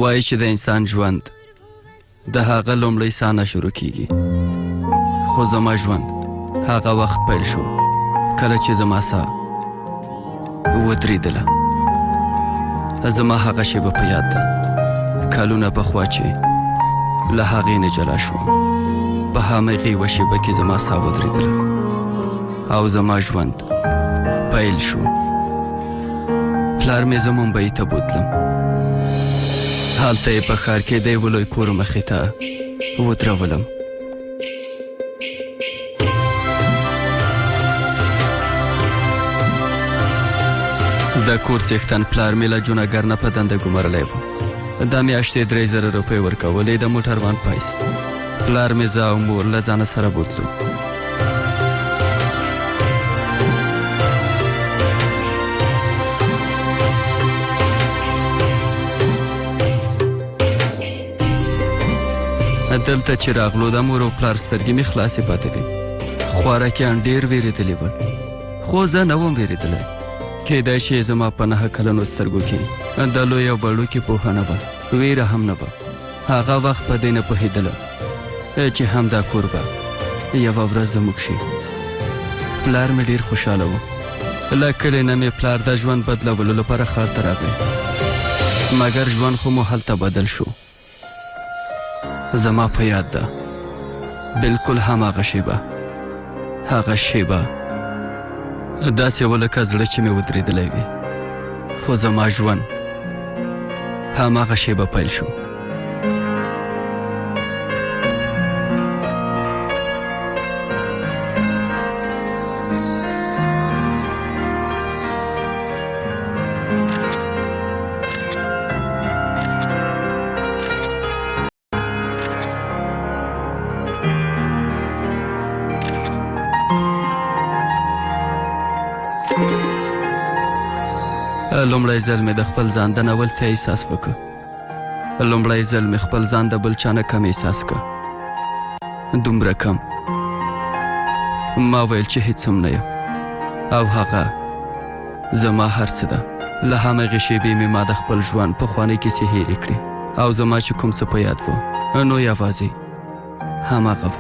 وایي چې د انسان ژوند د هغه لومړی ساه نه شروع کیږي، خو زما ژوند هغه وخت پیل شو کله چې زما ساه ودرېدله. زما هغه شیبه په یاد ده، کلونه پخوا چې له هغې نه جلا شوم. په همغې یوه شیبه کې زما ساه ودرېدله او زما ژوند پیل شو. پلار مې زه ممبۍ ته بوتلم، هلته یې په ښار کې د یوه لوی کور مخې ته ودرولم. د کور څښتن پلار مې له جونګر نه په دنده ګومارلی و. دا میاشتې 3000 روپۍ ورکولې د موټروان پیسې. پلار مې زه او مور له ځانه سره بوتلو. دلته چې راغلو د مور او پلار سترګې مې خلاصې پاتې وې. خوارکیان ډېر وېرېدلي ول، خو زه نه وم وېرېدلی. کیدای شي زما په 9 کلنو سترګو کې د لوی او وړوکې پوهه نه وه، ویره هم نه وه. هغه وخت په دې نه پوهېدله چې همدا کور به یوه ورځ زموږ شي. پلار مې ډېر خوشحاله و. له کلي نه مې پلار د ژوند بدلولو لپاره ښار ته راغی، مګر ژوند خو مو هلته بدل شو. زما په یاد ده بلکل هماغه شیبه، هغه شیبه داسې و لکه زړه چې مې ودرېدلی وي، خو زما ژوند هماغه شیبه پیل شو. لومړی ځل مې د خپل ځان د ناولتیا احساس وکړ. لومړی ځل مې خپل ځان د بل چا نه کم احساس کړ، دومره کم. ما ویل چې هیڅ هم نه یم او هغه زما هر څه ده. له همغې شیبې مې ما د خپل ژوند پخوانۍ کیسې هېرې کړې او زما چې کوم څه په یاد و نو یوازې هماغه و.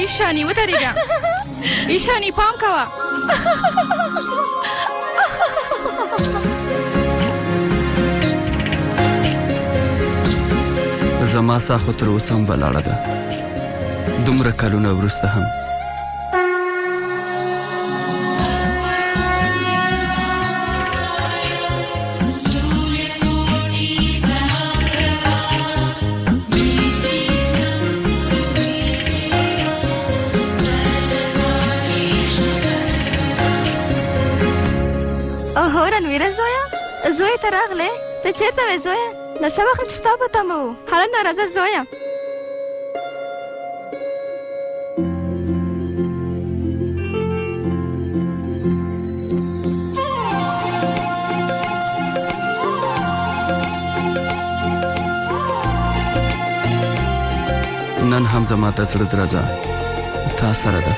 ایشانی ودرېږه، ایشانی پام کوه. زما ساه خو تر اوسه هم ولاړه ده، دومره کلونه وروسته هم. زوی ته راغلی؟ ته چېرته وې زویه؟ د څه وخت چې ستا په تمه وو. هلنده راځه زویه. نن هم زما د زړه درزه تا سره ده.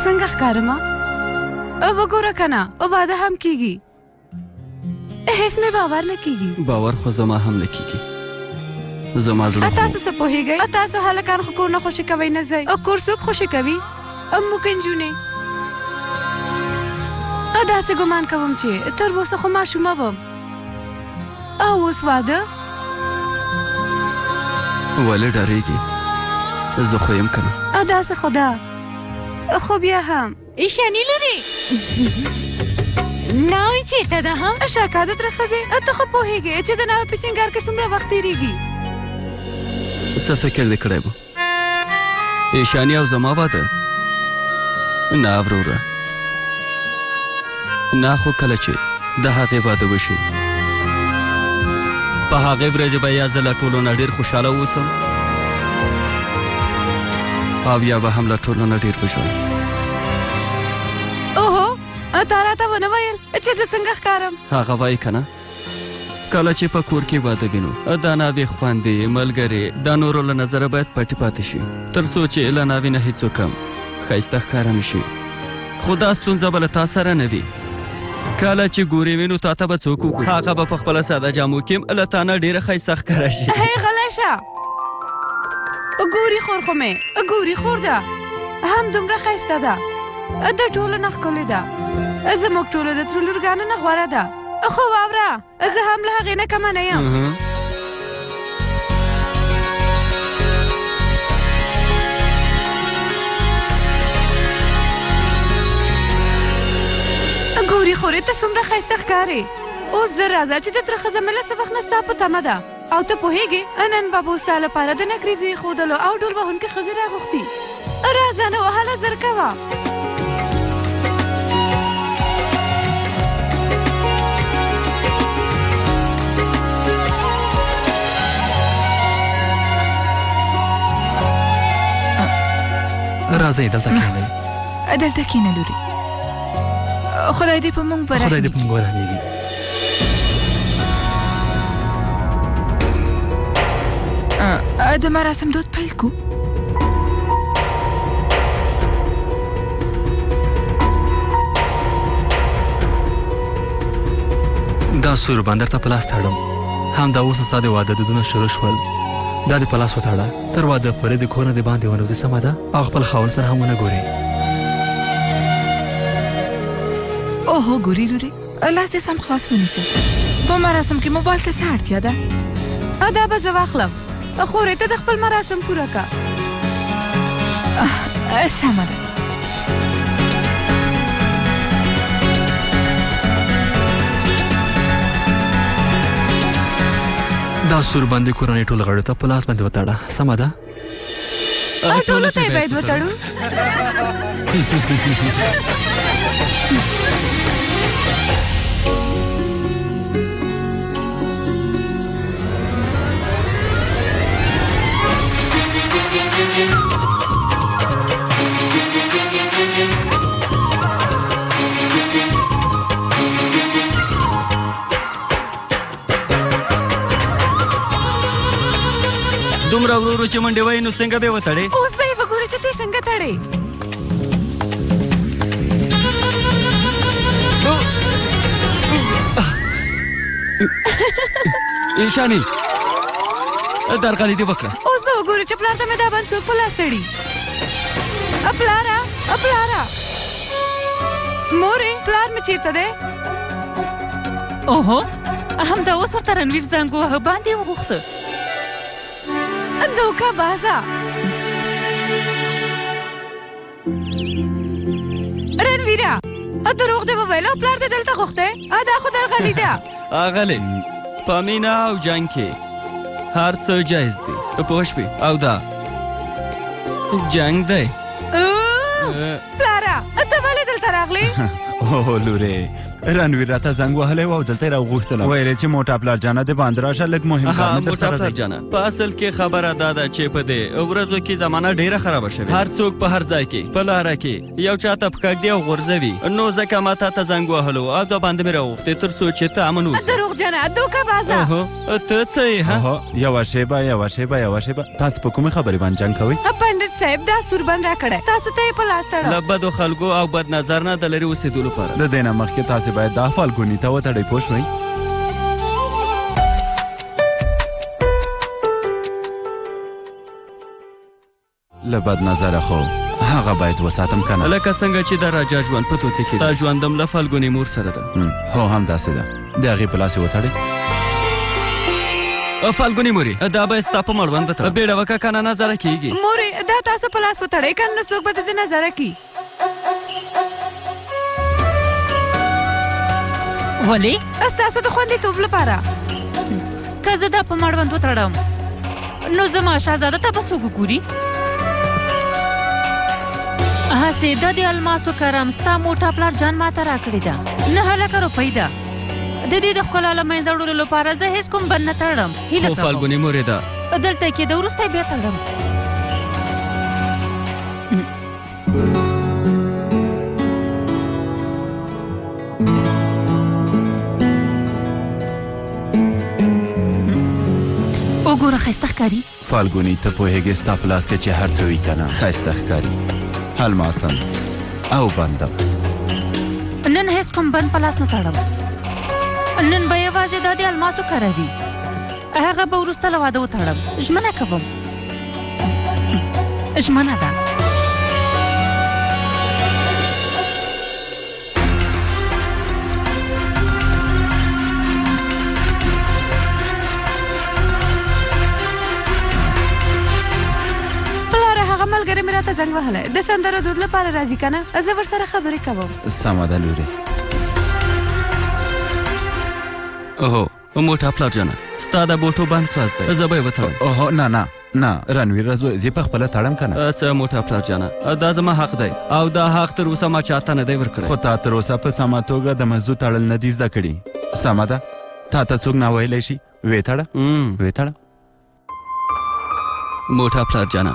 څنګه ښکارم؟ وګوره کنه، واده هم کیږي. هیڅ مې باور نه کیږي. باور خو زما هم نه کیږي. زما زړه تاسو څه پوهیږئ؟ تاسو هلکان خو کور نه خوشي کوئ نه ځئ. او کور څوک خوشي کوي؟ موږ نجونې. داسې ګمان کوم چې تر اوسه خو ماشومه وم. او اوس واده؟ ولې ډارېږي؟ زه خو یم که نه. داسې خو ده. خو بیا هم ایشانی لري ناوې چېرته ده هم؟ شاکه ده تره ښځې. ته خو پوهېږې چې د ناوې په سینګار کې څومره وخت تېرېږي. څه فکر دې کړی و؟ ایشانی او زما واده؟ نه وروره، نه خو کله چې د هغې واده وشي په هغې ورځې به یا زه له ټولو نه ډېر خوشحاله اوسم او یا به هم له ټولو نه ډېر وژاړم. اوهو تا راته ونه ویل چې زه څنګه ښکارم؟ هغه وایي که نه، کله چې په کور کې واده وینو دا ناوې خویندې ملګرې دا نورو له نظره باید پټې پاتې شي تر څو چې له ناوې نه هېڅوک هم ښایسته ښکاره نه شي. خو دا ستونزه به له تا سره نه وي. کله چې ګورې وینو تا ته به څوک وګوري، هغه به په خپله ساده جامو کې له تا نه ډېره ښایسته ښکاره شي. هی غلی شه. ګوري خور خو مې ګوري خور ده، هم دومره ښایسته ده، د ټولو نه ښکلې ده، زموږ ټولو د ترو لورګانو نه غوره ده. خو واوره زه هم له هغې نه کمه نه یم. ګوري خورې ته څومره ښایسته ښکارې. اوس زه راځه چې د تره ښځه مې له څه وخت نه ستا په تمه ده. او ته پوهېږې نن به به ستا لپاره د نکریزې ایښودلو او ډول وهونکې ښځې راغوښتي. راځه نو هله زر کوه. راځئ دلته کښېنئ. دلته کښېنه لورې. خدای دې په موږ خدای دې ورحمېږي. په موږ ورحمېږي. د مراسم دود پیل کو. دا سوربند درته په لاس تړم. همدا اوس ستا د واده دودونه شروع شول. دا دې په لاس وتړه. تر واده پورې د کور نه د باندې ونوځې، سمه ده؟ او خپل خاوند سره هم ونه ګورې. اوهو ګورې لورې، لاس دې سم خلاص ونیسه. په مراسم کې موبایل ته څه اړتیا ده؟ دا به زه واخلم. خورې ته د خپل مراسم پوره که. سمه ده. دا سوربند د کورنۍ ټولو غړو ته په لاس باندې وتړه، سمه ده؟ ټولو ته یې باید وتړو. دومره ورو ورو چې منډې وایي نو څنګه به یې وتړې؟ اوس به یې وګورې چې ته یې څنګه تړې. ایشانی درغلي دې وکړه. اوس به وګورې چې پلار ته مې دا بند څوک په لاس تړي. پلاره پلاره مورې پلار مې چېرته دی؟ اوهو همدا اوس ورته رنویر زنګ ووهه، باندې یې وغوښته. دوکه بازه. رنویره دروغ دې وویل او پلار دې دلته غوښتی؟ دا خو درغلي ده. اغلې په مینه او جنګ کې هر څه جایز دي، پوه شوې؟ او دا جنګ دی. پلاره ته ولې دلته راغلې؟ اوه لورې، رنویر راته زنګ وهلی و او دلته یې راوغوښتله. ویل یې چې موټا پلار جانه د باندې راشه، لږ مهم کار مې در سره دی. جانه په اصل کې خبره دا ده چې په دې ورځو کې زمانه ډېره خرابه شوې. هر څوک په هر ځای کې په لاره کې یو چاته پښه ږدي او غورځوي. نو ځکه ما تا ته زنګ وهلو او دا باندې مې راوغوښتې تر څو چې ته امن اوسې. دروغجنه دوکه بازه. اوهو ته څه یې؟ یوه شیبه تاسو په کومې خبرې باندې جنګ کوئ؟ پنډت صاحب دا سوربند راکړی، تاسو ته یې په لاس تړه. له بدو خلکو او بد نظر نه د لرې اوسېدلو لپاره. د دې نه مخکې تاسې باید دا فالګوني ته وتړئ، پوه شوئ؟ له بد نظره خو هغه باید وساتم کنه. لکه څنګه چې د راجا ژوند په توتې کې ستا ژوندم له فالګونې مور سره ده. هو همداسې ده. د هغې په لاس یې وتړئ. فالګونې مورې دا به ستا په مړوند وتړه. بیړه وکړه که نه نظره کېږي. مورې دا تاسو په لاس وتړئ که نه څوک به د دې نظره کړي. ولې ستاسو د خوندیتوب لپاره. که زه دا په مړوند وتړم نو زما شهزاده ته به څوک ګوري؟ هسې دا د الماسو کرم ستا موټه پلار جان ماته راکړې ده 9 روپۍ ده. د دې د ښکلا له منځه وړلو لپاره زه هېڅ کوم بند نه تړم. هیله خو فالګونې مورې ده دلته یې کېده وروسته بیا تړم. وګوره ښایسته ښکاري. فالګونې ته پوهېږې ستا په لاس کې چې هر څه وي که نه ښایسته ښکاري. الماسم او بندم. نن هېڅ کوم بند په لاس نه تړم. نن به یوازې دا د الماسو کره وي. هغه به وروسته له واده وتړم. ژمنه کوم. ژمنه ده. ملګری مې راته زنګ وهلی د سندرو دود لپاره راځي که نه زه ورسره خبرې کوم. سمه ده لورې. اوهو موټه پلار جانه ستا د بوټو بند خلاص دی. زه به یې وتړم. اوهو نه رنویره زوی زه په خپله تړم که نه. څه موټه پلار جانه دا زما حق دی او دا حق تر اوسه ما چاته نه دی ورکړی. خو تا تر اوسه په سمه توګه د مزو تړل نه دي زده کړي. سمه ده تا ته څوک نه ویلی شي ویې تړه ویې تړه. موټه پلار جانه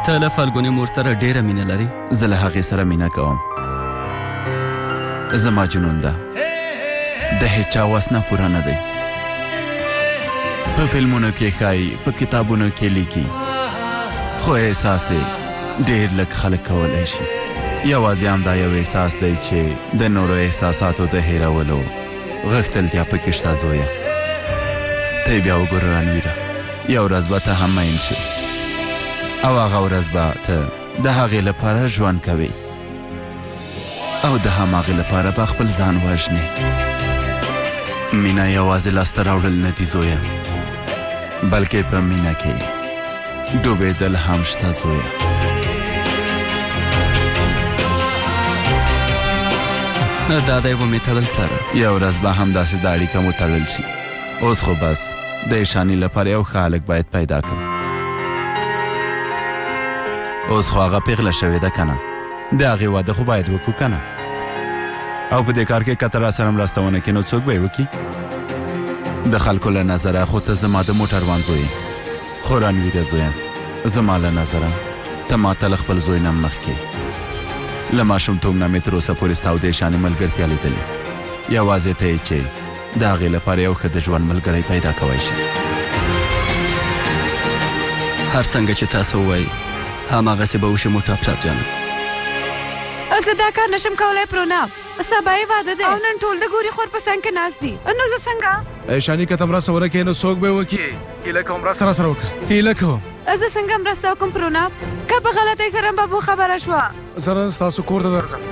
ته له فالګونې مور سره ډېره مینه لري. زه له هغې سره مینه کوم. زما جنون ده د هیچا وس نه پوره نه دی. په فلمونو کې ښایي په کتابونو کې لیکي خو احساس یې ډېر لږ خلک کولی شي. یوازې همدا یو احساس دی چې د نورو احساساتو د هیرولو غښتلتیا پکې شته زویه. ته یې بیا وګوره رنویره یو ورځ به ته هم مین شي او هغه ورځ به ته د هغې لپاره ژوند کوې او د هماغې لپاره به خپل ځان وژنې. مینه یوازې لاسته راوړل نه دي زویه بلکې په مینه کې ډوبېدل هم شته زویه. دا دی به مې تړل پلاره. یو ورځ به همداسې د اړیکه مو تړل شي. اوس خو بس د ایشاني لپاره یو ښه هلک باید پیدا کړم. اوس خو هغه پیغله شوې ده که نه د هغې واده خو باید وکړو که نه. او په دې کار کې که ته راسره مرسته ونه کړې نو څوک به یې وکړي. د خلکو له نظره خو ته زما د موټروان زوی یې. خو رنویره زویه زما له نظره ته ما ته له خپل زوی نه مخکې له ماشومتوب نه مې تر اوسه پورې ستا او د ایشانې ملګرتیا لیدلې. یوازې ته یې چې د هغې لپاره یو ښه د ژوند ملګری پیدا کوی شي. هر څنګه چې تاسو ووایي هماغسې به وشي موټه پلار جانه. زه دا کار نشم کولی پروناب. سبا یې واده دی او نن ټول د ګوري خور په څنګ کې ناست دي. نو زه څنګه ایشاني که ته مرسته ونه کړې نو څوک به یې وکړي. هیله کوم مرسته راسره وکړه. هیله کوم زه څنګه مرسته وکړم پروناب که په غلطۍ سره بابو خبره شوه. زه نن ستاسو کور ته درځم.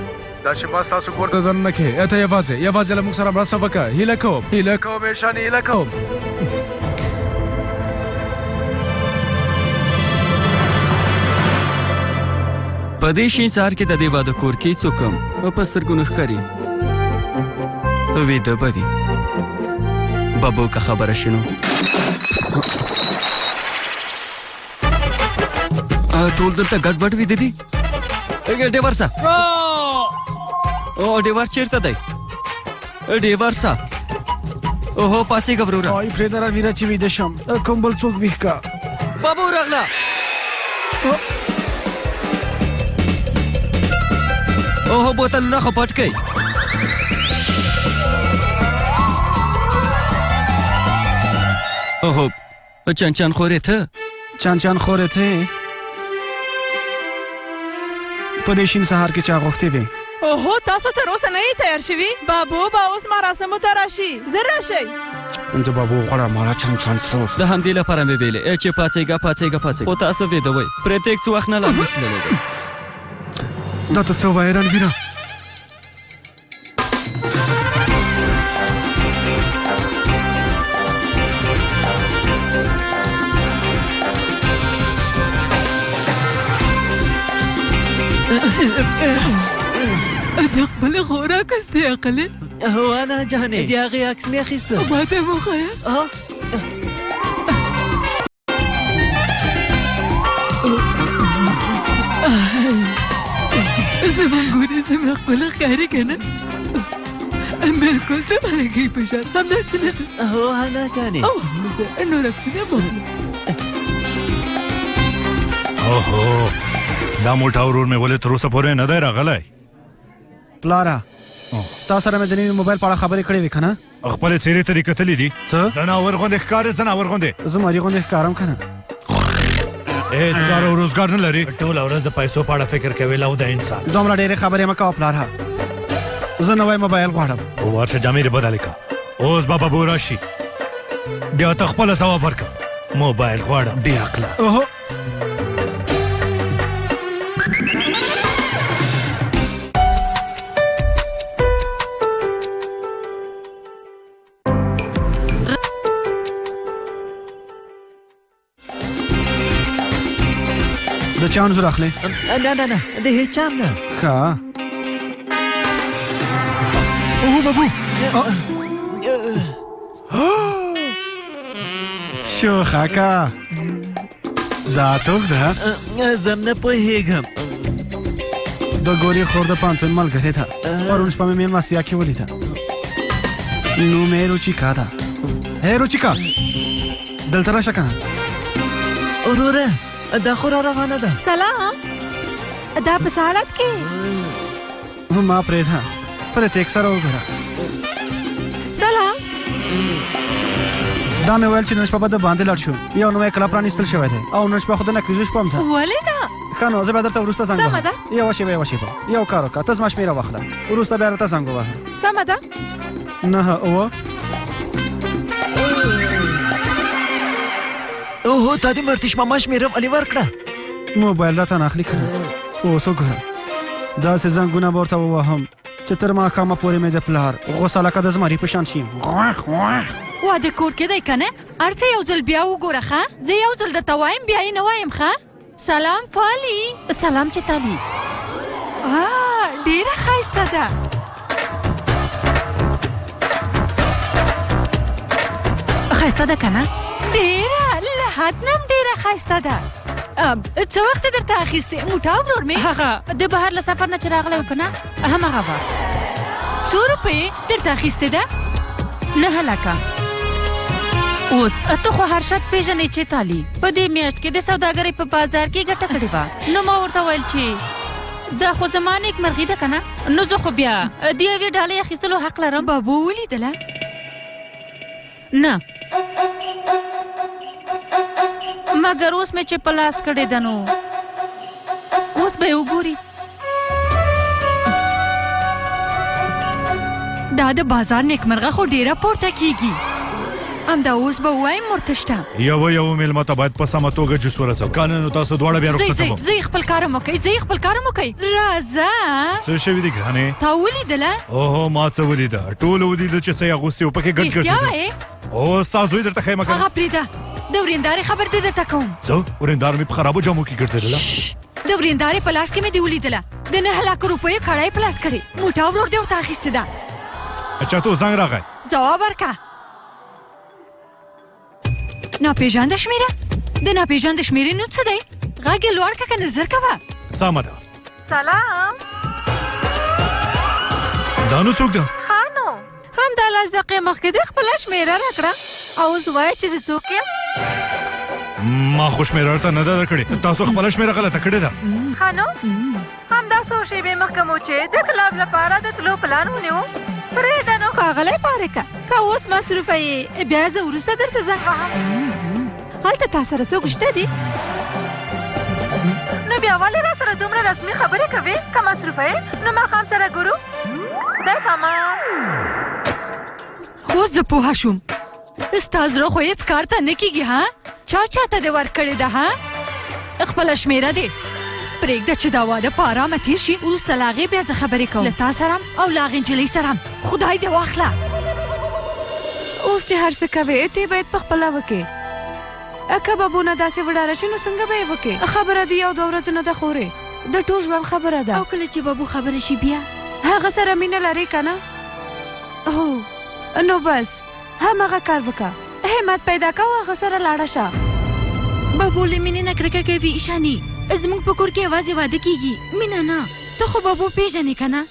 دا چې ما ستاسو کور ته دننه کړې ته یوازې له موږ سره مرسته وکړه. هیله کوم ایشاني هیله کوم. په دې شین سهار کې د دې واده کور کې څوک هم په سترګو نه ښکاري. ویده به وي بابو که خبره شي نو ټول دلته ګډ وډ ویده دي. ډیور صاحب ډیور چېرته دی؟ ډیور صاحب اوهو پاڅېږه وروره. پرېږده رنویره چې ویده شم. کوم بل څوک ویښ که. بابو راغله. اوهو بوتلونه خو پټ کئ. اوهو چنچن خورې ته چنچن خورې ته په دې شین سهار کې چا غوښتې وې؟ اوهو تاسو تر اوسه نه یې تیار شوي؟ بابو به اوس مراسمو ته راشي. زر راشئ. د بابو غوړه مالا چن چن ترور د همدې لپاره مې ویلې چې پاڅېږه خو تاسو ویده وئ پرې څه وخت نه لا تللی دی دا ته څه وایې رنویره د خپل خوراک است عقل هو انا جاني دي هغه عکس مې اخیسته ما ته مخایا زمان ګورې زما خپل ښکاري که نه بلکل ته ملګري په شان همداسې نه ده هو انا جاني نور عکسونه بولم اوهو دا موټا ورور مې ولې تر اوسه پورې نه دی راغلی پلاره تا سره مې د نوي موبایل په اړه خبرې کړې وې که نه خپلې څېرې ته دې کتلې دي څه زناور غوندې ښکارې زناور غوندې زه مري غوندې ښکارم که نه هېڅ کار او روزګار نه لري ټوله ورځ د پیسو په اړه فکر کوي لو د انسان دومره ډېرې خبرې مه کوه پلاره زه نوی موبایل غواړم ورشه جامې دې بدلې کړه اوس به بابو راشي بیا ته خپله ځواب ورکړه موبایل غواړم بې عقله اوهو د چا انځور اخلې نه د هیچ هم نه ښه اوهو بابو شوخکه دا څوک ده زه نه پوهېږم د ګوري خور د پانتون ملګرې ده پرون شپه مې مېلمستیا کې ولیده نوم یې روچیکا ده هی روچیکا دلته راشه که نه وروره دا خو را روانه ده سلام دا په حالت کې ما پرېږده پر تیک سره وګوره سلام دا مې ویل چې نن شپه به د باندې لاړ شو یو نوی کلب رانیستل شوی دی او نن شپه خو د نکریزو شپه هم ده ولې نه ښه نو زه بیا درته وروسته زنګ سمه ده. وهم یوه شېبه یو کار وکړه ته زما شمېره واخله وروسته بیا راته زنګ ووهه سمه ده 9 اوهو تا دې مرتش ماما شمېره ولې ورکړه موبایل راته نه اخلي که نه اوس وګوره داسې زنګونه به ورته ووهم چې تر ماښامه پورې مې د پلار غوسه لکه د زمري په شان شي واده کور کې دی که نه هر څه یو ځل بیا وګوره ښه زه یو ځل درته وایم بیا یې نه وایم ښه سلام پالي سلام چتالي ډېره ښایسته ده ښایسته ده که نه ډېره له حد نه هم ډېره ښایسته ده څه وخت درته اخیستې موټا ورور مې هغه د بهر له سفر نه چې راغلی و که نه همهغه به څو روپۍ درته اخیستې ده 9 لکه اوس ته خو هر شرط پېژنې چې تالي په دې میاشت کې د سوداګرۍ په بازار کې ګټه کړې وه نو ما ورته ویل چې دا خو زما نیکمرغي ده که نه نو زه خو بیا د یوې ډالۍ اخیستلو حق لرم بابو ولیدله نه مګر اوس مې چې په لاس کړې ده نو اوس به یې وګوري دا د بازار نیکمرغه خو ډېره پورته کیږي همدا اوس به ووایم ورته شته یو میلمه ته باید په سمه توګه جوس ورسوو که نه نو تاسو دواړه بیا رخصت کوم زه خپل کارم وکئ راځه څه شوي دي ګرانې تا ولیدله اوهو ما څه ولیده ټولو ولیده چې څه یې اغوستې و پکې ګډ رښتیا ګرځېده وایې او ستا زوی درته ښیم که هغه نه پرېږده د ورېندارې خبر دې درته کوم څه ورېندار مې په خرابو جامو کې ګرځېدله د ورېندارې په لاس کې مې دې ولیدله د 9 لکه روپیو کړۍ په لاس کړې موټا ورور دې ورته اخیستې ده اچھا تو زنګ راغی ځواب ورکړه ناپېژانده شمېره د ناپېژانده شمېرې نوم څه دی غږ یې لوړ کړه که نظر کوه سمه ده سلام دا نو څوک ده خانو همدا 10 دقیقې مخکې دې خپله شمېره راکړه او اوس وایه چې زه څوک یم ما خو شمېره ورته نه ده درکړې تاسو خپله شمېره غلطه کړې ده خانو همدا څو شېبې مخکې مو چې د کلاب لپاره د تلو پلان ونیو پرېږده نو ښاغلی پارکه که اوس مصروفه یې بیا زه وروسته درته زنګ وهم هلته تا سره څوک شته دي نو بیا ولې را سره دومره رسمي خبرې کوې که مصروفه یې نو ماښام سره ګورو خدای پامان اوس زه پوهه شوم ستا زړه خو هېڅ کار ته نه کېږي ها چا چاته دې ورکړې ده ها خپله شمېره دې پرېږده چې دا واده په ارامه تېر شي وروسته له هغې بیا زه خبرې کوم له تا سره هم او له هغې نجلۍ سره هم خدای دې واخله اوس چې هر څه کوې ته باید په خپله وکې که بابونه داسې وډاره شي نو څنګه به یې وکې خبره دې یو دوه ورځې نه ده خورې د ټول ژوند خبره ده او کله چې بابو خبره شي بیا هغه سره مینه لرې که نه هو نو بس همغه کار وکړه همت پیدا کوه هغه سره لاړه شه بابو له مینې نه کرکه کوي ایشاني زموږ په کور کې یوازې واده کېږي مینه نه ته خو بابو پېژنې که نه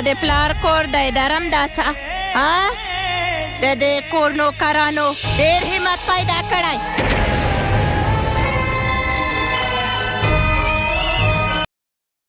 د پلار کور دی درم داسه ها د دې کور نوکرانو ډېر همت پیدا کړی